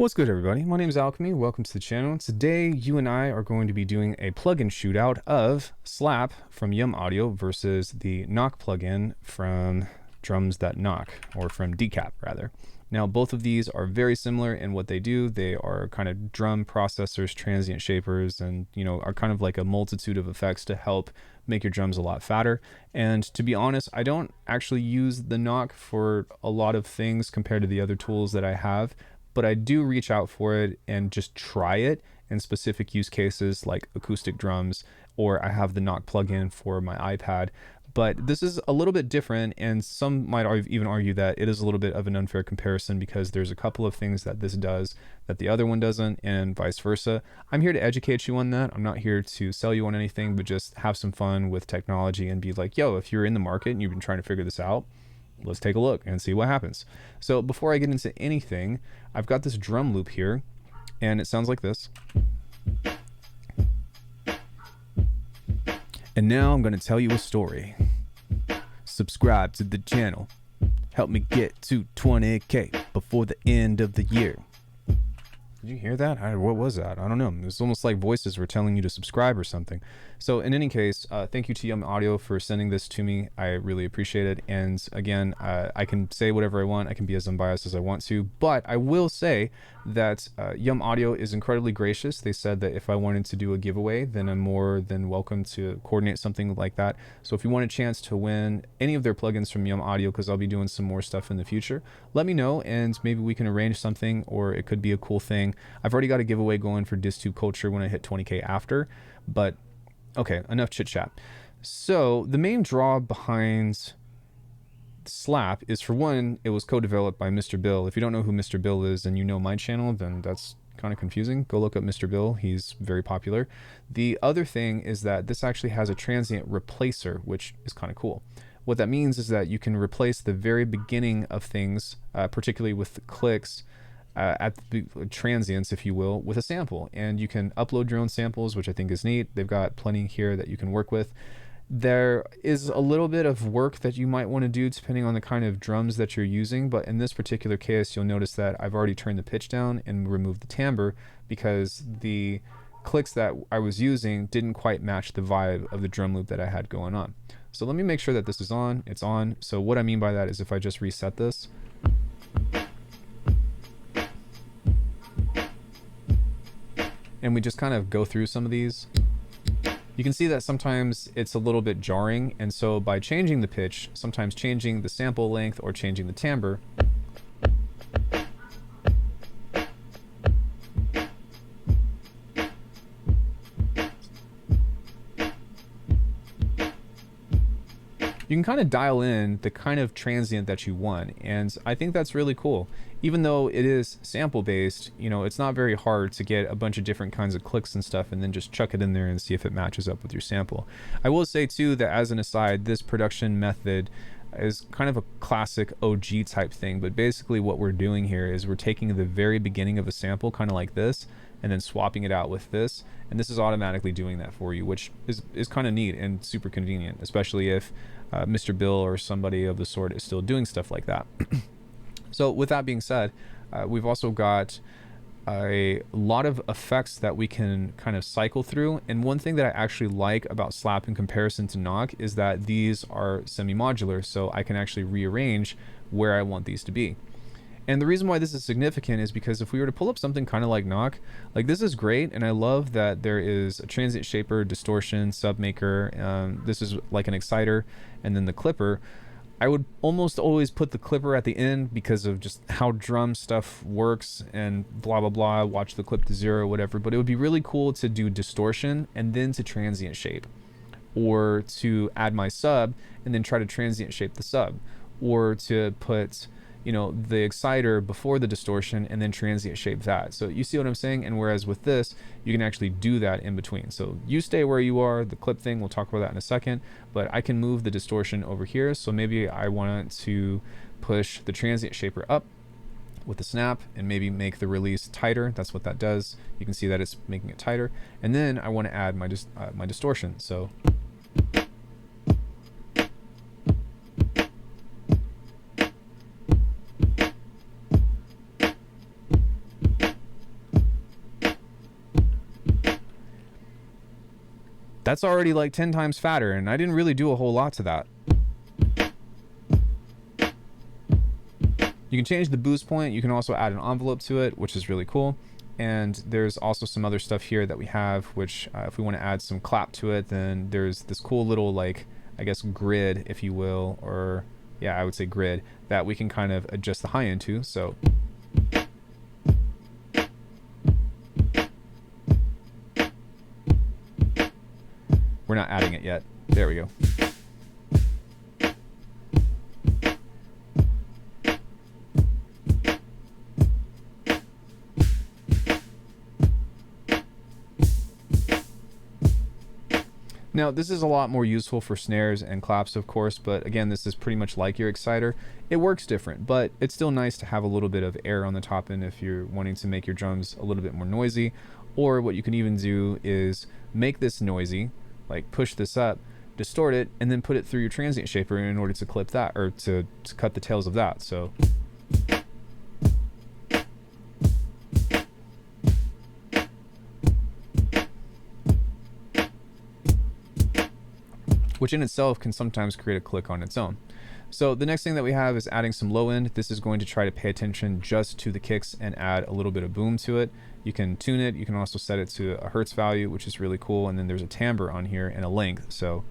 What's good, everybody? My name is Alckemy. Welcome to the channel. Today, you and I are going to be doing a plugin shootout of Slap from Yum Audio versus the Knock plugin from Drums That Knock, or from Decap, rather. Now, both of these are very similar in what they do. They are kind of drum processors, transient shapers, and, are kind of like a multitude of effects to help make your drums a lot fatter. And to be honest, I don't actually use the Knock for a lot of things compared to the other tools that I have, but I do reach out for it and just try it in specific use cases like acoustic drums, or I have the Knock plugin for my iPad. But this is a little bit different, and some might even argue that it is a little bit of an unfair comparison because there's a couple of things that this does that the other one doesn't, and vice versa. I'm here to educate you on that. I'm not here to sell you on anything, but just have some fun with technology and be like, yo, if you're in the market and you've been trying to figure this out, let's take a look and see what happens. So before I get into anything, I've got this drum loop here, and it sounds like this. And now I'm going to tell you a story. Subscribe to the channel. Help me get to 20K before the end of the year. Did you hear that? What was that? I don't know. It's almost like voices were telling you to subscribe or something. So in any case, thank you to Yum Audio for sending this to me. I really appreciate it. And again, I can say whatever I want. I can be as unbiased as I want to. But I will say that Yum Audio is incredibly gracious. They said that if I wanted to do a giveaway, then I'm more than welcome to coordinate something like that. So if you want a chance to win any of their plugins from Yum Audio, because I'll be doing some more stuff in the future, let me know and maybe we can arrange something, or it could be a cool thing. I've already got a giveaway going for DisTube Culture when I hit 20K after, but okay, enough chit chat. So the main draw behind Slap is, for one, it was co-developed by Mr. Bill. If you don't know who Mr. Bill is and you know my channel, then that's kind of confusing. Go look up Mr. Bill. He's very popular. The other thing is that this actually has a transient replacer, which is kind of cool. What that means is that you can replace the very beginning of things, particularly with the clicks, at the transients, if you will, with a sample, and you can upload your own samples, which I think is neat. They've got plenty here that you can work with. There is a little bit of work that you might want to do depending on the kind of drums that you're using, but in this particular case, you'll notice that I've already turned the pitch down and removed the timbre because the clicks that I was using didn't quite match the vibe of the drum loop that I had going on. So let me make sure that this is on. It's on. So what I mean by that is if I just reset this, and we just kind of go through some of these, you can see that sometimes it's a little bit jarring. And so by changing the pitch, sometimes changing the sample length or changing the timbre, you can kind of dial in the kind of transient that you want. And I think that's really cool. Even though it is sample based, it's not very hard to get a bunch of different kinds of clicks and stuff and then just chuck it in there and see if it matches up with your sample. I will say too that, as an aside, this production method is kind of a classic OG type thing, but basically what we're doing here is we're taking the very beginning of a sample, kind of like this, and then swapping it out with this, and this is automatically doing that for you, which is kind of neat and super convenient, especially if Mr. Bill or somebody of the sort is still doing stuff like that. So with that being said, we've also got a lot of effects that we can kind of cycle through. And one thing that I actually like about Slap in comparison to Knock is that these are semi-modular, so I can actually rearrange where I want these to be. And the reason why this is significant is because if we were to pull up something kind of like Knock, like this is great, and I love that there is a transient shaper, distortion, sub maker. This is like an exciter, and then the clipper. I would almost always put the clipper at the end because of just how drum stuff works and blah, blah, blah, watch the clip to zero, whatever. But it would be really cool to do distortion and then to transient shape, or to add my sub and then try to transient shape the sub, or to put, the exciter before the distortion and then transient shape that. So you see what I'm saying? And whereas with this, you can actually do that in between. So you stay where you are, the clip thing, we'll talk about that in a second, but I can move the distortion over here. So maybe I want to push the transient shaper up with the snap and maybe make the release tighter. That's what that does. You can see that it's making it tighter. And then I want to add my distortion. So That's already like 10 times fatter, and I didn't really do a whole lot to that. You can change the boost point. You can also add an envelope to it, which is really cool. And there's also some other stuff here that we have, which if we want to add some clap to it, then there's this cool little, like, I guess grid, if you will, or yeah, I would say grid, that we can kind of adjust the high end to. So we're not adding it yet. There we go. Now, this is a lot more useful for snares and claps, of course, but again, this is pretty much like your exciter. It works different, but it's still nice to have a little bit of air on the top end if you're wanting to make your drums a little bit more noisy. Or what you can even do is make this noisy, like push this up, distort it, and then put it through your transient shaper in order to clip that, or to cut the tails of that. So which in itself can sometimes create a click on its own. So the next thing that we have is adding some low end. This is going to try to pay attention just to the kicks and add a little bit of boom to it. You can tune it. You can also set it to a hertz value, which is really cool. And then there's a timbre on here and a length. So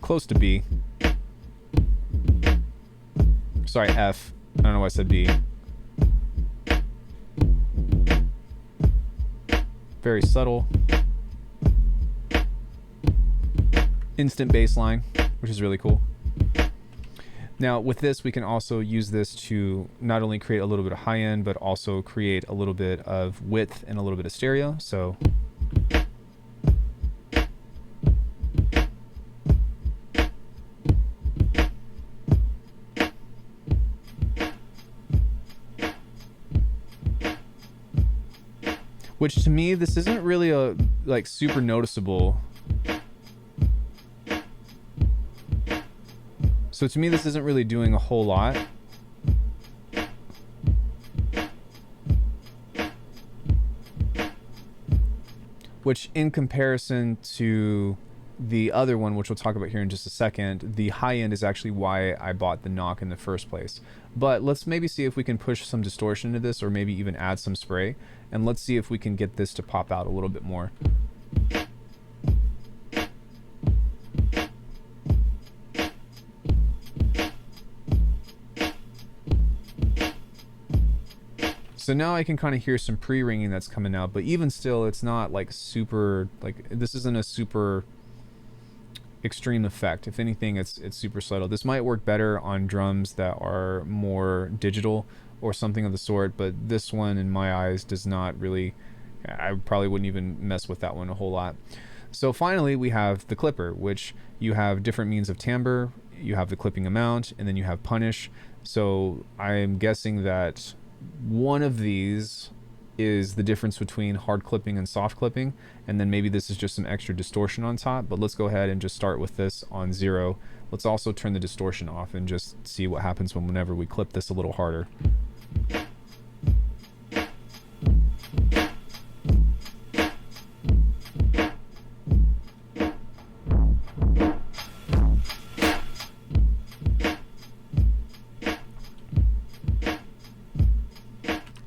close to B. Sorry, F. I don't know why I said B. Very subtle. Instant bass line, which is really cool. Now with this, we can also use this to not only create a little bit of high end, but also create a little bit of width and a little bit of stereo. So which to me, this isn't really a like super noticeable. So to me, this isn't really doing a whole lot. Which in comparison to the other one, which we'll talk about here in just a second, the high end is actually why I bought the knock in the first place. But let's maybe see if we can push some distortion into this, or maybe even add some spray, and let's see if we can get this to pop out a little bit more. So now I can kind of hear some pre-ringing that's coming out, but even still, it's not like super, like this isn't a super extreme effect. If anything, it's super subtle. This might work better on drums that are more digital or something of the sort, but this one in my eyes does not really, I probably wouldn't even mess with that one a whole lot. So finally we have the clipper, which you have different means of timbre, you have the clipping amount, and then you have punish. So I'm guessing that one of these is the difference between hard clipping and soft clipping, and then maybe this is just some extra distortion on top. But let's go ahead and just start with this on 0. Let's also turn the distortion off and just see what happens whenever we clip this a little harder.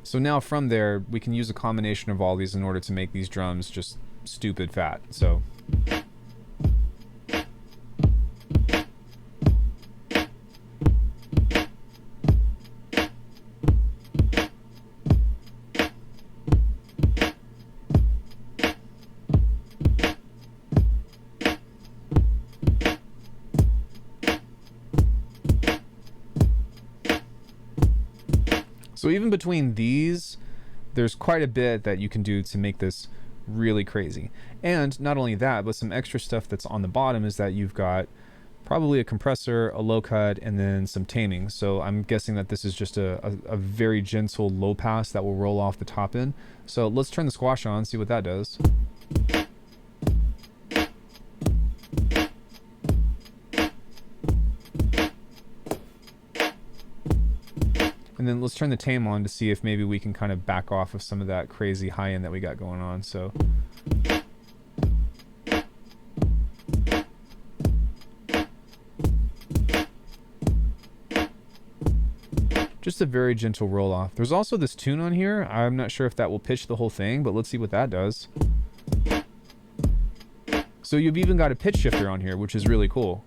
So now from there, we can use a combination of all these in order to make these drums just stupid fat. So So even between these, there's quite a bit that you can do to make this really crazy. And not only that, but some extra stuff that's on the bottom is that you've got probably a compressor, a low cut, and then some taming. So I'm guessing that this is just a very gentle low pass that will roll off the top end. So let's turn the squash on, see what that does. And then let's turn the tame on to see if maybe we can kind of back off of some of that crazy high end that we got going on. So just a very gentle roll off. There's also this tune on here. I'm not sure if that will pitch the whole thing, but let's see what that does. So you've even got a pitch shifter on here, which is really cool.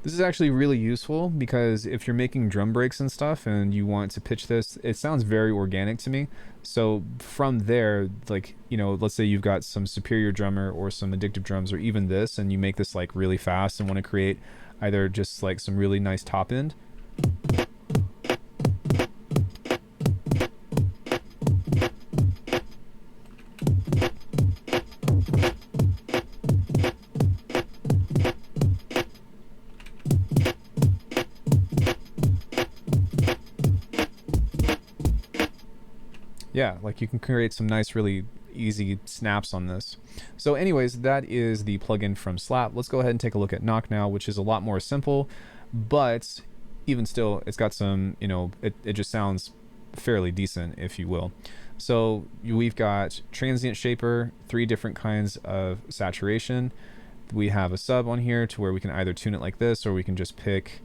This is actually really useful because if you're making drum breaks and stuff and you want to pitch this, it sounds very organic to me. So from there, like, you know, let's say you've got some superior drummer or some addictive drums or even this, and you make this like really fast and want to create either just like some really nice top end. Yeah, like you can create some nice, really easy snaps on this. So anyways, that is the plugin from Slap. Let's go ahead and take a look at Knock now, which is a lot more simple, but even still, it's got some, you know, it just sounds fairly decent, if you will. So we've got transient shaper, 3 different kinds of saturation. We have a sub on here to where we can either tune it like this, or we can just pick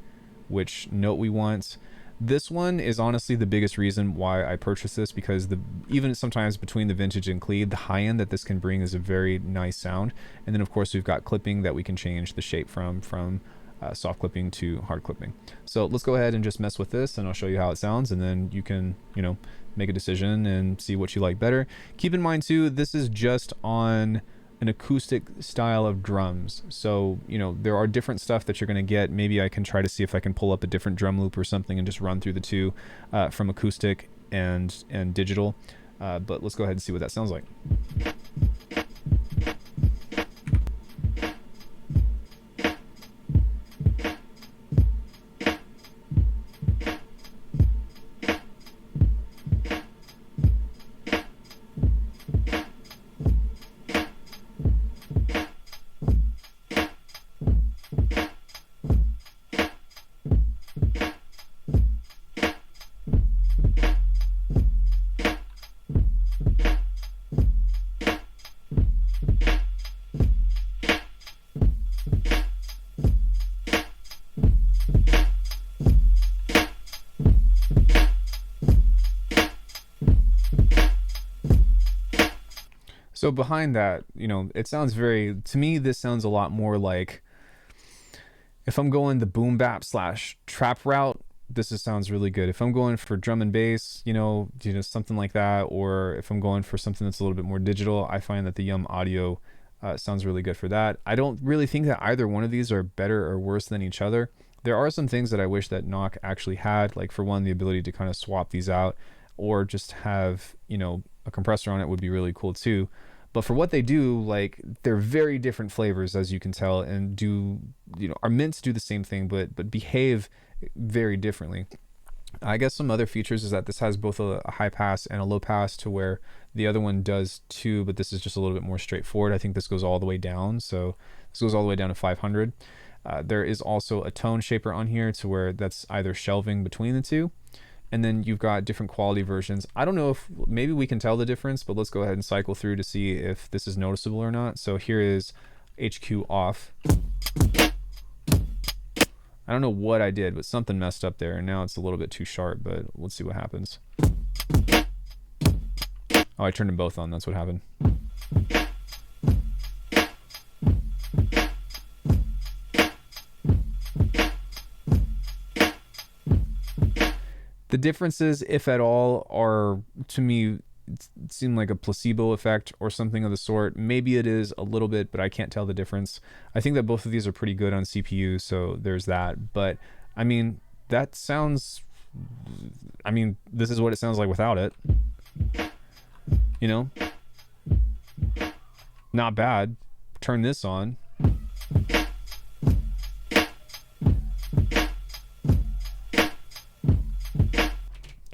which note we want. This one is honestly the biggest reason why I purchased this, because even sometimes between the vintage and clean, the high end that this can bring is a very nice sound. And then of course we've got clipping that we can change the shape from soft clipping to hard clipping. So let's go ahead and just mess with this, and I'll show you how it sounds, and then you can, you know, make a decision and see what you like better. Keep in mind too, this is just on an acoustic style of drums. So, you know, there are different stuff that you're going to get. Maybe I can try to see if I can pull up a different drum loop or something and just run through the two from acoustic and digital. But let's go ahead and see what that sounds like. So behind that, you know, it sounds very, to me, this sounds a lot more like, if I'm going the boom bap / trap route, sounds really good. If I'm going for drum and bass, you know, something like that, or if I'm going for something that's a little bit more digital, I find that the Yum Audio sounds really good for that. I don't really think that either one of these are better or worse than each other. There are some things that I wish that Knock actually had, like for one, the ability to kind of swap these out, or just have, you know, a compressor on it would be really cool too. But for what they do, like, they're very different flavors, as you can tell, and are meant to do the same thing, but behave very differently. I guess some other features is that this has both a high pass and a low pass, to where the other one does too, but this is just a little bit more straightforward. I think this goes all the way down. So this goes all the way down to 500. There is also a tone shaper on here, to where that's either shelving between the two. And then you've got different quality versions. I don't know if maybe we can tell the difference, but let's go ahead and cycle through to see if this is noticeable or not. So here is HQ off. I don't know what I did, but something messed up there, and now it's a little bit too sharp, but let's see what happens. Oh, I turned them both on. That's what happened. The differences, if at all, are, to me, seem like a placebo effect or something of the sort. Maybe it is a little bit, but I can't tell the difference. I think that both of these are pretty good on CPU, so there's that. But, I mean, that sounds... I mean, this is what it sounds like without it. You know? Not bad. Turn this on.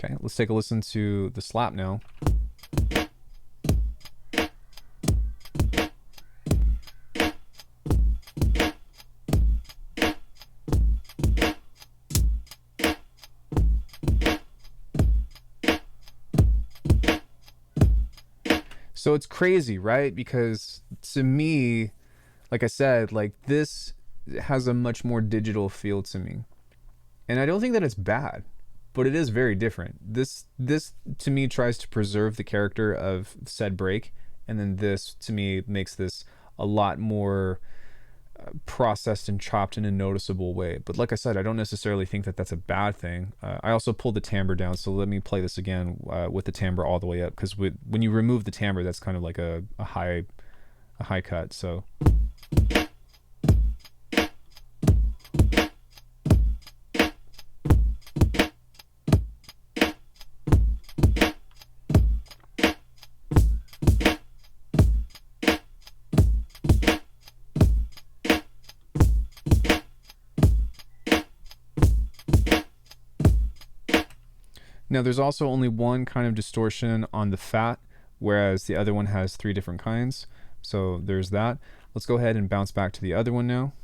Okay, let's take a listen to the slap now. So it's crazy, right? Because to me, like I said, like this has a much more digital feel to me. And I don't think that it's bad, but it is very different. This to me tries to preserve the character of said break, and then this to me makes this a lot more processed and chopped in a noticeable way. But like I said, I don't necessarily think that that's a bad thing. I also pulled the timbre down, so let me play this again with the timbre all the way up, because when you remove the timbre, that's kind of like a high cut. So now there's also only one kind of distortion on the fat, whereas the other one has 3 different kinds. So there's that. Let's go ahead and bounce back to the other one now.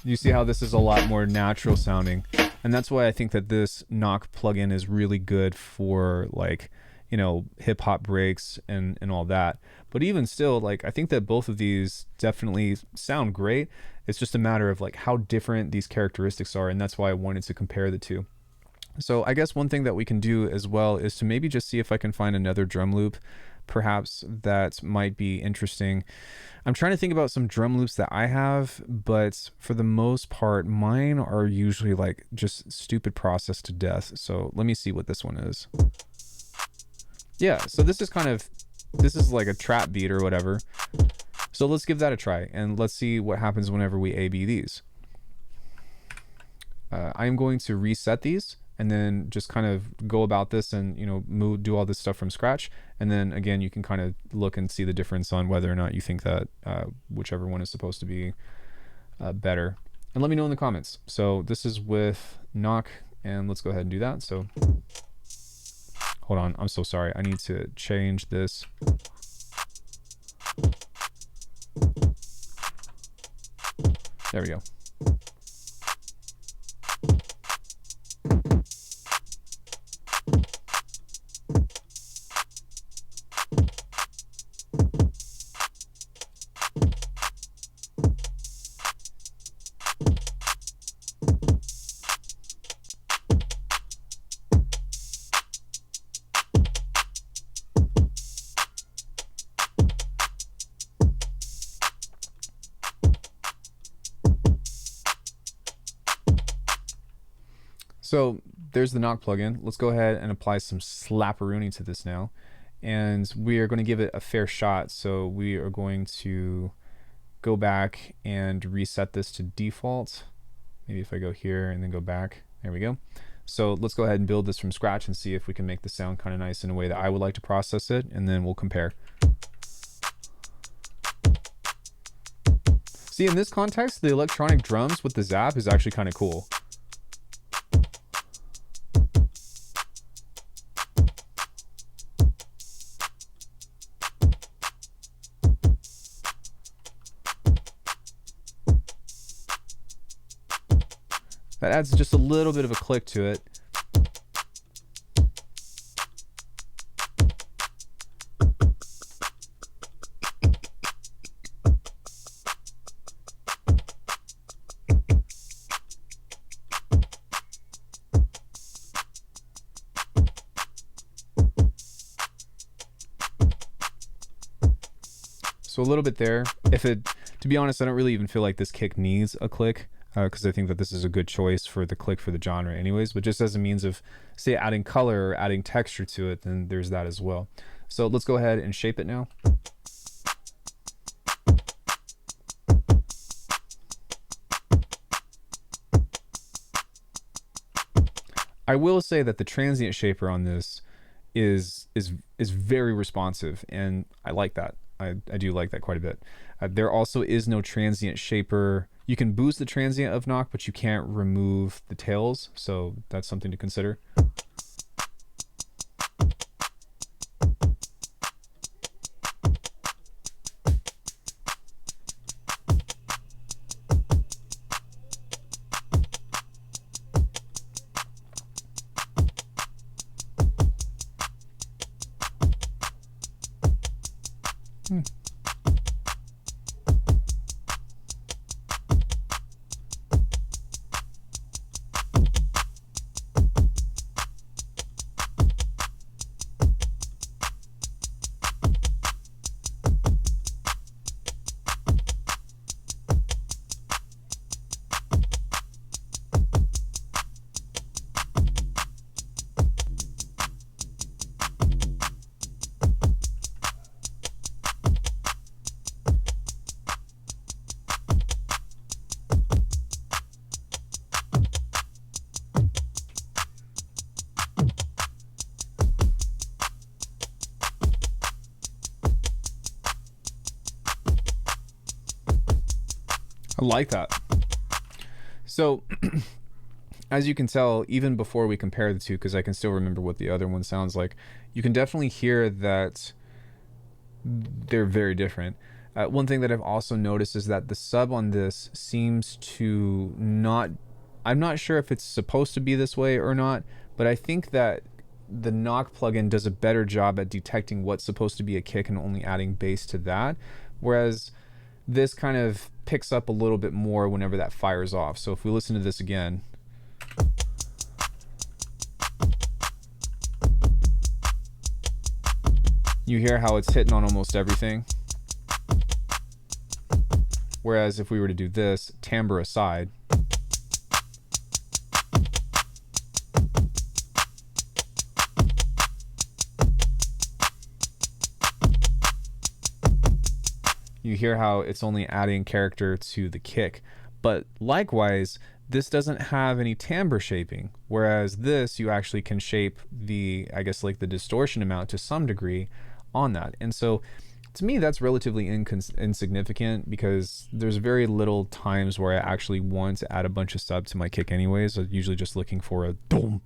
You see how this is a lot more natural sounding, and that's why I think that this knock plugin is really good for, like, you know, hip hop breaks and all that. But even still, like, I think that both of these definitely sound great. It's just a matter of like how different these characteristics are, and that's why I wanted to compare the two. So I guess one thing that we can do as well is to maybe just see if I can find another drum loop, perhaps, that might be interesting. I'm trying to think about some drum loops that I have, but for the most part, mine are usually like just stupid processed to death. So let me see what this one is. Yeah, so this is like a trap beat or whatever. So let's give that a try, and let's see what happens whenever we A-B these. I'm going to reset these, and then just kind of go about this and, you know, do all this stuff from scratch. And then again, you can kind of look and see the difference on whether or not you think that whichever one is supposed to be better. And let me know in the comments. So this is with knock, and let's go ahead and do that. So hold on, I'm so sorry. I need to change this. There we go. So there's the knock plugin. Let's go ahead and apply some slapperoonie to this now. And we are going to give it a fair shot. So we are going to go back and reset this to default. Maybe if I go here and then go back, there we go. So let's go ahead and build this from scratch and see if we can make the sound kind of nice in a way that I would like to process it, and then we'll compare. See, in this context, the electronic drums with the zap is actually kind of cool. That adds just a little bit of a click to it. So a little bit there. To be honest, I don't really even feel like this kick needs a click, because I think that this is a good choice for the click for the genre anyways, but just as a means of, say, adding color or adding texture to it, then there's that as well. So let's go ahead and shape it now. I will say that the transient shaper on this is very responsive, and I like that. I do like that quite a bit. There also is no transient shaper. You can boost the transient of knock, but you can't remove the tails, so that's something to consider. I like that. So as you can tell, even before we compare the two, because I can still remember what the other one sounds like, you can definitely hear that they're very different. One thing that I've also noticed is that the sub on this seems to not, I'm not sure if it's supposed to be this way or not, but I think that the knock plugin does a better job at detecting what's supposed to be a kick and only adding bass to that, whereas this kind of picks up a little bit more whenever that fires off. So if we listen to this again, you hear how it's hitting on almost everything. Whereas if we were to do this, timbre aside, you hear how it's only adding character to the kick. But likewise, this doesn't have any timbre shaping, whereas this, you actually can shape the, I guess, like the distortion amount to some degree on that. And so to me, that's relatively insignificant, because there's very little times where I actually want to add a bunch of sub to my kick anyways. I'm usually just looking for a dome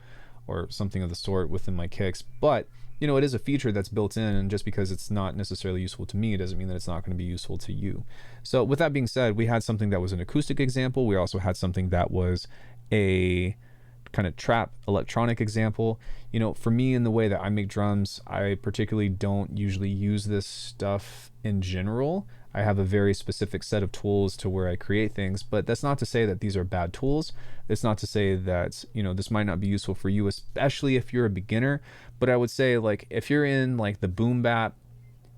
or something of the sort within my kicks. But you know, it is a feature that's built in, and just because it's not necessarily useful to me, it doesn't mean that it's not going to be useful to you. So with that being said, we had something that was an acoustic example. We also had something that was a kind of trap electronic example. You know, for me, in the way that I make drums, I particularly don't usually use this stuff in general. I have a very specific set of tools to where I create things, but that's not to say that these are bad tools. It's not to say that, you know, this might not be useful for you, especially if you're a beginner. But I would say, like, if you're in like the boom bap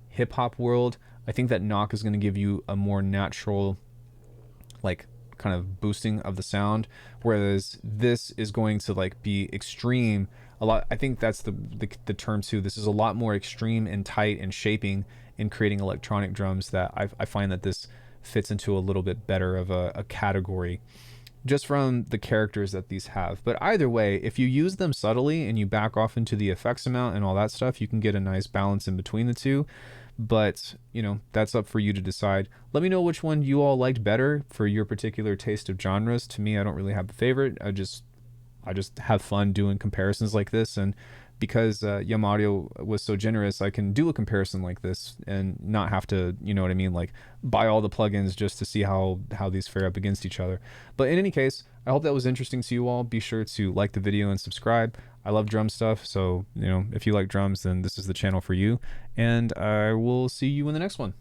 hip hop world, I think that knock is going to give you a more natural, like, kind of boosting of the sound, whereas this is going to like be extreme a lot. I think that's the term too. This is a lot more extreme and tight and shaping in creating electronic drums, that I find that this fits into a little bit better of a category, just from the characters that these have. But either way, if you use them subtly and you back off into the effects amount and all that stuff, you can get a nice balance in between the two. But, you know, that's up for you to decide. Let me know which one you all liked better for your particular taste of genres. To me, I don't really have a favorite. I just have fun doing comparisons like this, and because Yum Audio was so generous, I can do a comparison like this and not have to, you know what I mean, like buy all the plugins just to see how these fare up against each other. But in any case, I hope that was interesting to you all. Be sure to like the video and subscribe. I love drum stuff, so, you know, if you like drums, then this is the channel for you, and I will see you in the next one.